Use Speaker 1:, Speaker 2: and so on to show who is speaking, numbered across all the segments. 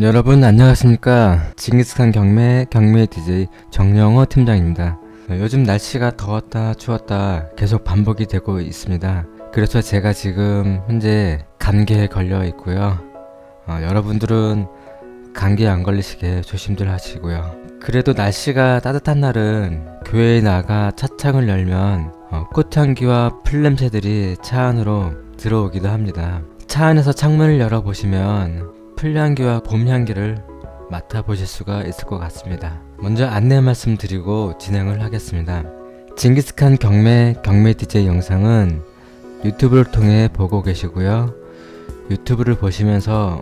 Speaker 1: 여러분 안녕하십니까. 징기스칸 경매 DJ 정영호 팀장입니다. 요즘 날씨가 더웠다 추웠다 계속 반복이 되고 있습니다. 그래서 제가 지금 현재 감기에 걸려 있고요. 여러분들은 감기에 안 걸리시게 조심들 하시고요. 그래도 날씨가 따뜻한 날은 교회에 나가 차창을 열면 꽃향기와 풀냄새들이 차 안으로 들어오기도 합니다. 차 안에서 창문을 열어보시면 풀향기와 봄향기를 맡아보실 수가 있을 것 같습니다. 먼저 안내 말씀드리고 진행을 하겠습니다. 징기스칸 경매 DJ 영상은 유튜브를 통해 보고 계시고요. 유튜브를 보시면서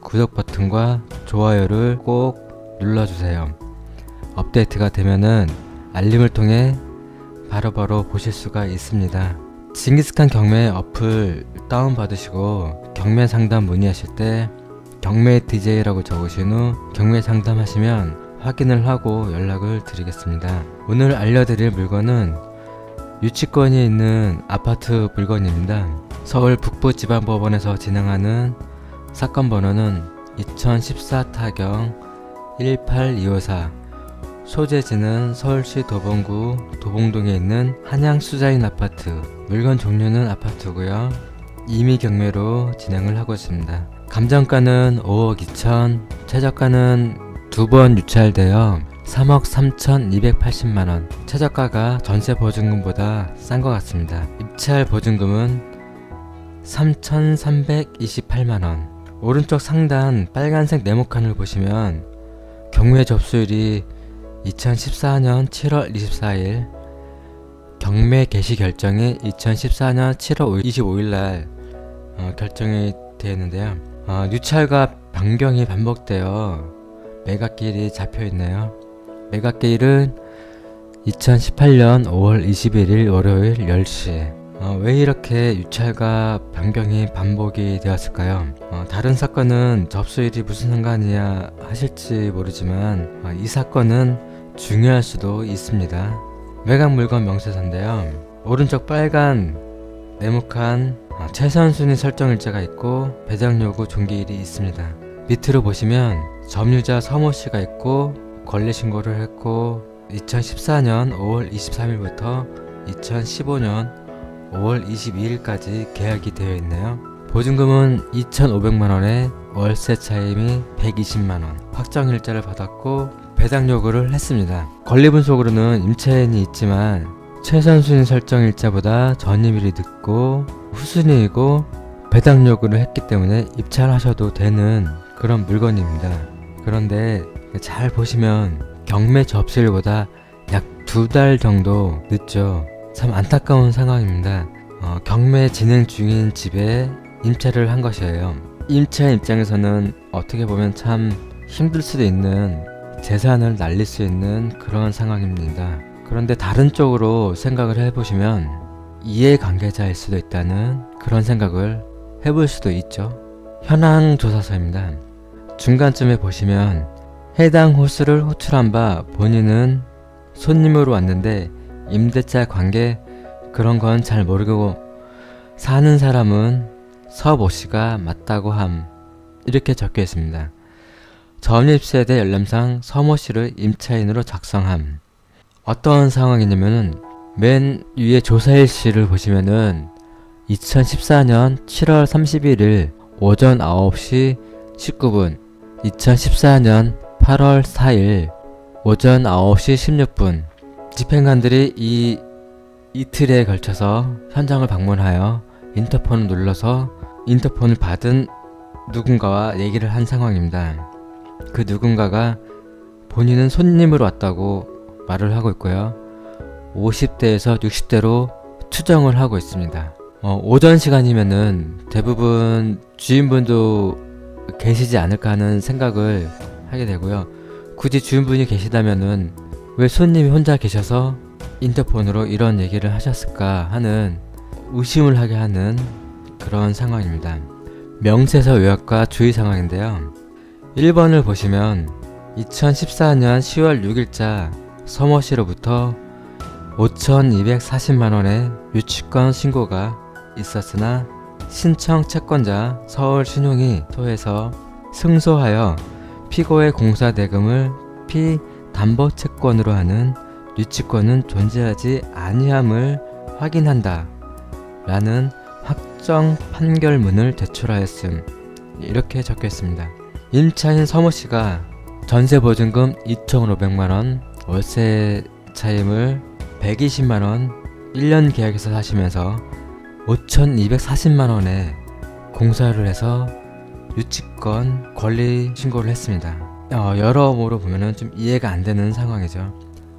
Speaker 1: 구독 버튼과 좋아요를 꼭 눌러주세요. 업데이트가 되면은 알림을 통해 바로바로 보실 수가 있습니다. 징기스칸 경매 어플 다운받으시고 경매 상담 문의하실 때 경매 DJ라고 적으신 후 경매 상담하시면 확인을 하고 연락을 드리겠습니다. 오늘 알려드릴 물건은 유치권이 있는 아파트 물건입니다. 서울 북부지방법원에서 진행하는 사건 번호는 2014 타경 18254, 소재지는 서울시 도봉구 도봉동에 있는 한양수자인 아파트, 물건 종류는 아파트고요. 임의 경매로 진행을 하고 있습니다. 감정가는 5억 2천, 최저가는 2번 유찰되어 3억 3,280만원, 최저가가 전세 보증금보다 싼 것 같습니다. 입찰 보증금은 3,328만원. 오른쪽 상단 빨간색 네모칸을 보시면 경매 접수일이 2014년 7월 24일, 경매 개시 결정이 2014년 7월 25일날 결정이 되어 있는데요. 유찰과 변경이 반복되어 매각기일이 잡혀있네요. 매각기일은 2018년 5월 21일 월요일 10시. 왜 이렇게 유찰과 변경이 반복이 되었을까요? 다른 사건은 접수일이 무슨 상관이야 하실지 모르지만 이 사건은 중요할 수도 있습니다. 매각 물건 명세서인데요. 오른쪽 빨간 네모칸 최선순위 설정일자가 있고 배당요구 종기일이 있습니다. 밑으로 보시면 점유자 서모씨가 있고 권리신고를 했고 2014년 5월 23일부터 2015년 5월 22일까지 계약이 되어 있네요. 보증금은 2,500만원에 월세 차임이 120만원, 확정일자를 받았고 배당요구를 했습니다. 권리분속으로는 임차인이 있지만 최선순위 설정일자보다 전입일이 늦고 후순위이고 배당 요구를 했기 때문에 입찰하셔도 되는 그런 물건입니다. 그런데 잘 보시면 경매 접수일보다 약 2달 정도 늦죠. 참 안타까운 상황입니다. 경매 진행 중인 집에 임차를 한 것이에요. 임차인 입장에서는 어떻게 보면 참 힘들 수도 있는, 재산을 날릴 수 있는 그런 상황입니다. 그런데 다른 쪽으로 생각을 해보시면 이해관계자일 수도 있다는 그런 생각을 해볼 수도 있죠. 현황 조사서입니다. 중간쯤에 보시면 해당 호수를 호출한 바 본인은 손님으로 왔는데 임대차 관계 그런 건 잘 모르고 사는 사람은 서모씨가 맞다고 함, 이렇게 적혀 있습니다. 전입세대 열람상 서모씨를 임차인으로 작성함. 어떤 상황이냐면은 맨 위에 조사일시를 보시면은 2014년 7월 31일 오전 9시 19분, 2014년 8월 4일 오전 9시 16분, 집행관들이 이 이틀에 걸쳐서 현장을 방문하여 인터폰을 눌러서 인터폰을 받은 누군가와 얘기를 한 상황입니다. 그 누군가가 본인은 손님으로 왔다고 말을 하고 있고요. 50대에서 60대로 추정을 하고 있습니다. 오전 시간이면은 대부분 주인분도 계시지 않을까 하는 생각을 하게 되고요. 굳이 주인분이 계시다면은 왜 손님이 혼자 계셔서 인터폰으로 이런 얘기를 하셨을까 하는 의심을 하게 하는 그런 상황입니다. 명세서 요약과 주의 상황인데요. 1번을 보시면 2014년 10월 6일자 서모씨로부터 5,240만원의 유치권 신고가 있었으나 신청 채권자 서울신용이 토해서 승소하여 피고의 공사 대금을 피담보채권으로 하는 유치권은 존재하지 아니함을 확인한다 라는 확정 판결문을 제출하였음. 이렇게 적혀 있습니다. 임차인 서모씨가 전세보증금 2,500만원, 월세 차임을 120만원 1년 계약에서 사시면서 5,240만원에 공사를 해서 유치권 권리 신고를 했습니다. 여러모로 보면은 좀 이해가 안 되는 상황이죠.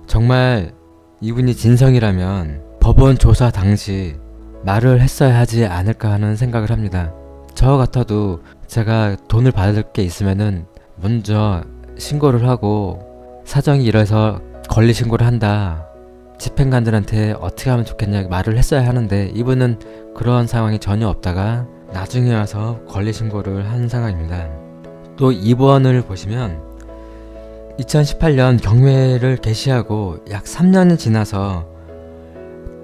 Speaker 1: 정말 이분이 진성이라면 법원 조사 당시 말을 했어야 하지 않을까 하는 생각을 합니다. 저 같아도 제가 돈을 받을 게 있으면은 먼저 신고를 하고 사정이 이래서 권리 신고를 한다, 집행관들한테 어떻게 하면 좋겠냐 말을 했어야 하는데 이분은 그런 상황이 전혀 없다가 나중에 와서 권리 신고를 한 상황입니다. 또 2번을 보시면 2018년 경매를 개시하고 약 3년이 지나서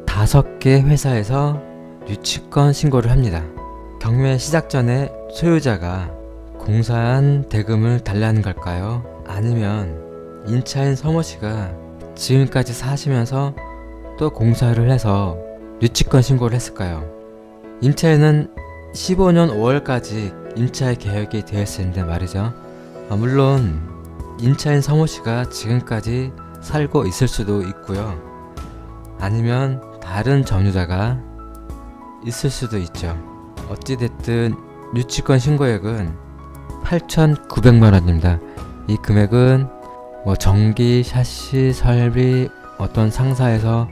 Speaker 1: 5개 회사에서 유치권 신고를 합니다. 경매 시작 전에 소유자가 공사한 대금을 달라는 걸까요? 아니면 임차인 서모씨가 지금까지 사시면서 또 공사를 해서 유치권 신고를 했을까요? 임차인은 15년 5월까지 임차의 계약이 되어 있었는데 말이죠. 물론 임차인 서모씨가 지금까지 살고 있을 수도 있고요. 아니면 다른 점유자가 있을 수도 있죠. 어찌됐든 유치권 신고액은 8,900만원입니다. 이 금액은 전기, 샤시, 설비, 어떤 상사에서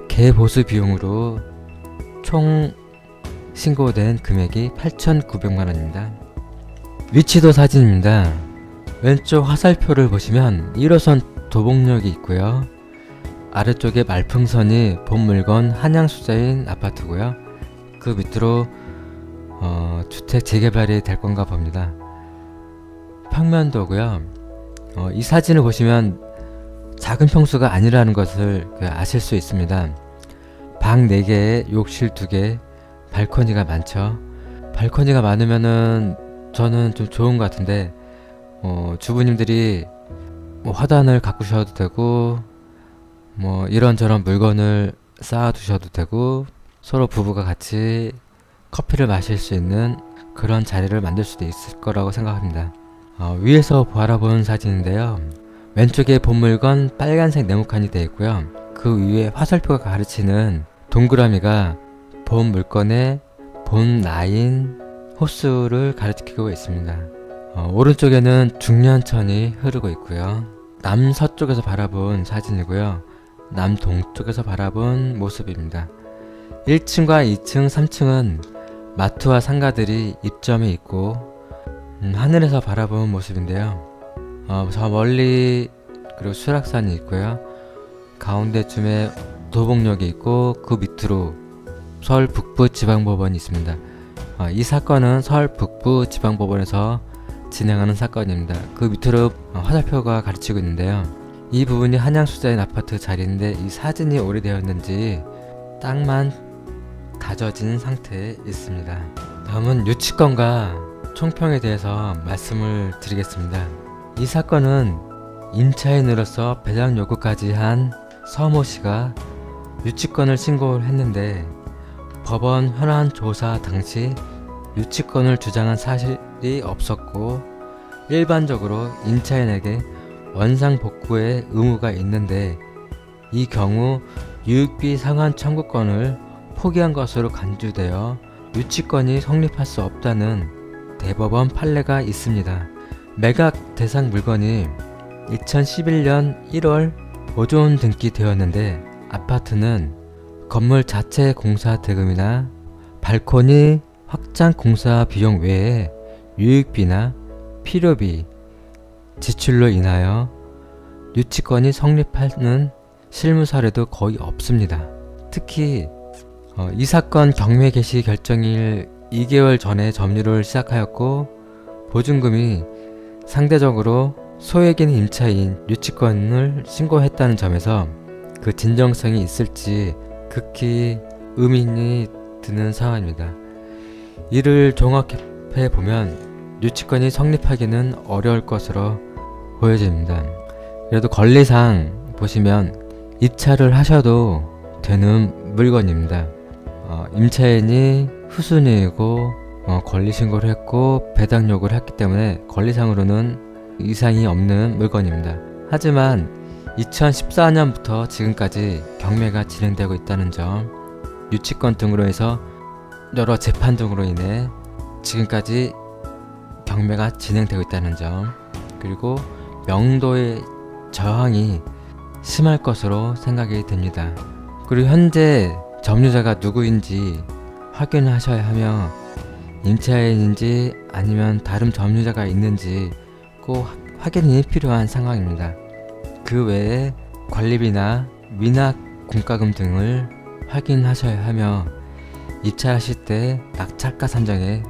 Speaker 1: 개보수 비용으로 총 신고된 금액이 8,900만원입니다. 위치도 사진입니다. 왼쪽 화살표를 보시면 1호선 도봉역이 있고요. 아래쪽에 말풍선이 본 물건 한양수자인 아파트고요. 그 밑으로 주택 재개발이 될 건가 봅니다. 평면도고요. 이 사진을 보시면 작은 평수가 아니라는 것을 아실 수 있습니다. 방 4개에 욕실 2개, 발코니가 많죠. 발코니가 많으면은 저는 좀 좋은 것 같은데 주부님들이 화단을 가꾸셔도 되고 이런저런 물건을 쌓아 두셔도 되고 서로 부부가 같이 커피를 마실 수 있는 그런 자리를 만들 수도 있을 거라고 생각합니다. 위에서 바라본 사진인데요. 왼쪽에 본 물건 빨간색 네모칸이 되어 있고요. 그 위에 화살표가 가르치는 동그라미가 본 물건의 본 라인 호수를 가리키고 있습니다. 오른쪽에는 중년천이 흐르고 있고요. 남서쪽에서 바라본 사진이고요. 남동쪽에서 바라본 모습입니다. 1층과 2층, 3층은 마트와 상가들이 입점해 있고 하늘에서 바라본 모습인데요. 저 멀리 그리고 수락산이 있고요. 가운데쯤에 도봉역이 있고 그 밑으로 서울 북부지방법원이 있습니다. 이 사건은 서울 북부지방법원에서 진행하는 사건입니다. 그 밑으로 화살표가 가르치고 있는데요. 이 부분이 한양수자인 아파트 자리인데 이 사진이 오래되었는지 땅만 다져진 상태에 있습니다. 다음은 유치권과 총평에 대해서 말씀을 드리겠습니다. 이 사건은 임차인으로서 배당 요구까지 한 서모씨가 유치권을 신고를 했는데 법원 현안 조사 당시 유치권을 주장한 사실이 없었고 일반적으로 임차인에게 원상 복구의 의무가 있는데 이 경우 유익비 상환 청구권을 포기한 것으로 간주되어 유치권이 성립할 수 없다는 대법원 판례가 있습니다. 매각 대상 물건이 2011년 1월 보존 등기되었는데 아파트는 건물 자체 공사 대금이나 발코니 확장 공사 비용 외에 유익비나 필요비 지출로 인하여 유치권이 성립하는 실무 사례도 거의 없습니다. 특히 이 사건 경매 개시 결정일 2개월 전에 점유를 시작하였고 보증금이 상대적으로 소액인 임차인 유치권을 신고했다는 점에서 그 진정성이 있을지 극히 의문이 드는 상황입니다. 이를 종합해 보면 유치권이 성립하기는 어려울 것으로 보여집니다. 그래도 권리상 보시면 입찰을 하셔도 되는 물건입니다. 임차인이 후순위이고 권리신고를 했고 배당 요구를 했기 때문에 권리상으로는 이상이 없는 물건입니다. 하지만 2014년부터 지금까지 경매가 진행되고 있다는 점, 유치권 등으로 해서 여러 재판 등으로 인해 지금까지 경매가 진행되고 있다는 점, 그리고 명도의 저항이 심할 것으로 생각이 됩니다. 그리고 현재 점유자가 누구인지 확인하셔야 하며 임차인인지 아니면 다른 점유자가 있는지 꼭 확인이 필요한 상황입니다. 그 외에 관리비나 미납 공과금 등을 확인하셔야 하며 입찰하실 때 낙찰가 산정에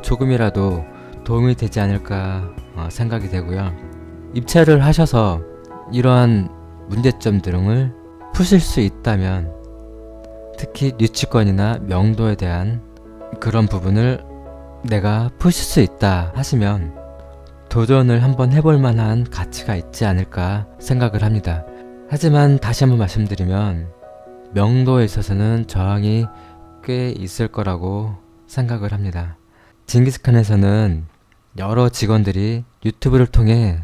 Speaker 1: 조금이라도 도움이 되지 않을까 생각이 되고요. 입찰을 하셔서 이러한 문제점 등을 푸실 수 있다면, 특히 유치권이나 명도에 대한 그런 부분을 내가 푸실 수 있다 하시면 도전을 한번 해볼 만한 가치가 있지 않을까 생각을 합니다. 하지만 다시 한번 말씀드리면 명도에 있어서는 저항이 꽤 있을 거라고 생각을 합니다. 징기스칸에서는 여러 직원들이 유튜브를 통해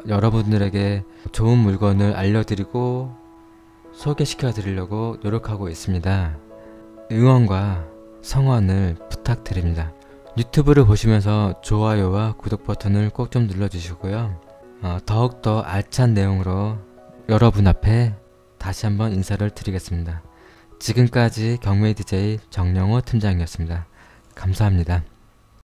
Speaker 1: 여러분들에게 좋은 물건을 알려드리고 소개시켜 드리려고 노력하고 있습니다. 응원과 성원을 부탁드립니다. 유튜브를 보시면서 좋아요와 구독 버튼을 꼭 좀 눌러주시고요. 더욱더 알찬 내용으로 여러분 앞에 다시 한번 인사를 드리겠습니다. 지금까지 경매 DJ 정영호 팀장이었습니다. 감사합니다.